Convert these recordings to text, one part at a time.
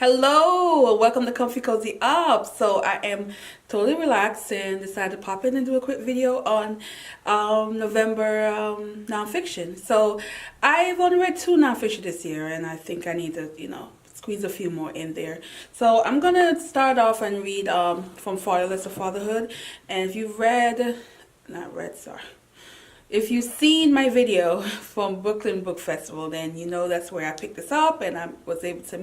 Hello, welcome to Comfy Cozy Up. So I am totally relaxed and decided to pop in and do a quick video on November nonfiction. So I've only read 2 nonfiction this year, and I think I need to, squeeze a few more in there. So I'm gonna start off and read from Fatherless to Fatherhood. And if you've sorry. If you've seen my video from Brooklyn Book Festival, then you know that's where I picked this up, and I was able to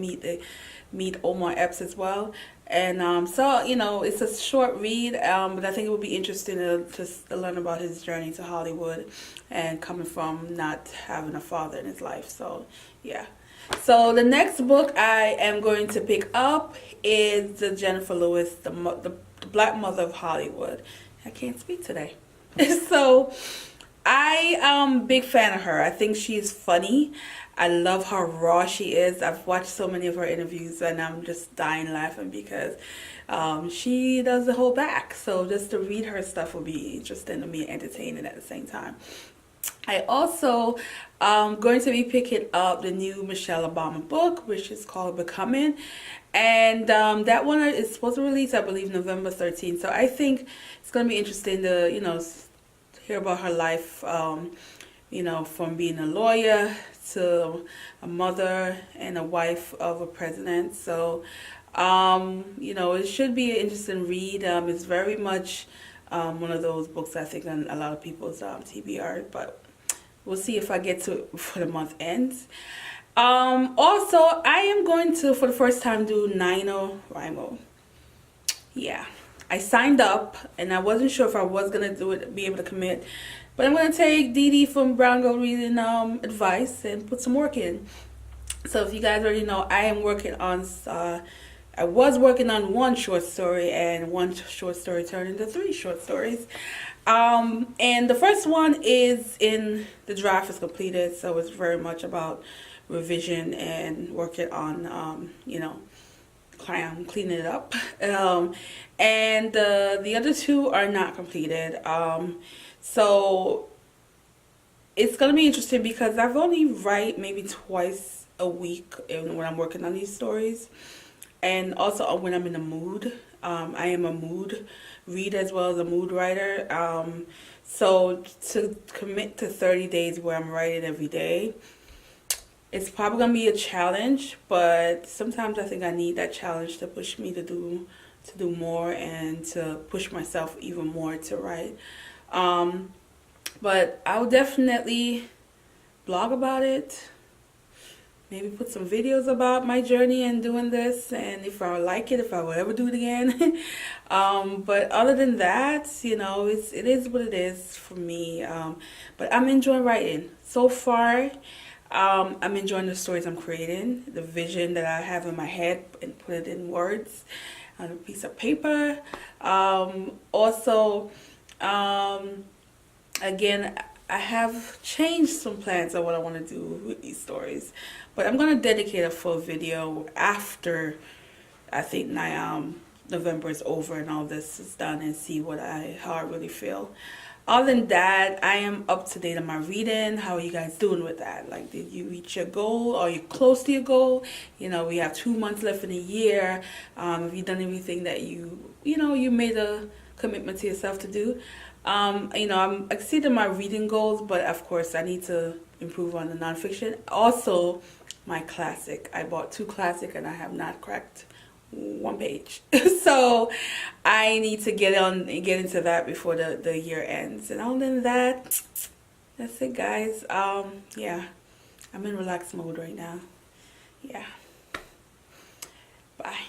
meet Omar Epps as well. And so it's a short read, but I think it would be interesting to learn about his journey to Hollywood and coming from not having a father in his life. So yeah. So the next book I am going to pick up is the Jennifer Lewis, the Black Mother of Hollywood. I can't speak today. So I am a big fan of her. I think she's funny. I love how raw she is. I've watched so many of her interviews and I'm just dying laughing because she doesn't hold back. So just to read her stuff will be interesting to me and entertaining at the same time. I also going to be picking up the new Michelle Obama book, which is called Becoming. And that one is supposed to release, I believe, November 13th. So I think it's going to be interesting to, hear about her life, from being a lawyer to a mother and a wife of a president. So, it should be an interesting read. It's very much one of those books I think on a lot of people's TBR, but we'll see if I get to it before the month ends. Also, I am going to, for the first time, do Nanowrimo. Yeah. I signed up and I wasn't sure if I was going to do it, be able to commit. But I'm going to take Dee Dee from Brown Girl Reading advice and put some work in. So if you guys already know, I was working on 1 short story, and 1 short story turned into 3 short stories. And the first one is the draft is completed, so it's very much about revision and working on, cleaning it up. And the other 2 are not completed. So it's going to be interesting because I've only write maybe twice a week when I'm working on these stories. And also when I'm in a mood. I am a mood reader as well as a mood writer. So to commit to 30 days where I'm writing every day, it's probably going to be a challenge, but sometimes I think I need that challenge to push me to do more and to push myself even more to write. But I'll definitely blog about it, maybe put some videos about my journey in doing this, and if I like it, if I will ever do it again. But other than that, it is what it is for me. But I'm enjoying writing so far. I'm enjoying the stories I'm creating, the vision that I have in my head, and put it in words on a piece of paper. Again, I have changed some plans on what I want to do with these stories, but I'm going to dedicate a full video after I think November is over and all this is done, and see how I really feel. Other than that, I am up to date on my reading. How are you guys doing with that? Like, did you reach your goal? Are you close to your goal? We have 2 months left in the year. Have you done everything that you made a commitment to yourself to do? I'm exceeding my reading goals, but of course I need to improve on the nonfiction. Also, my classic. I bought 2 classic and I have not cracked 1 page. So I need to get into that before the year ends. And other than that, that's it, guys. Yeah, I'm in relaxed mode right now. Yeah. Bye.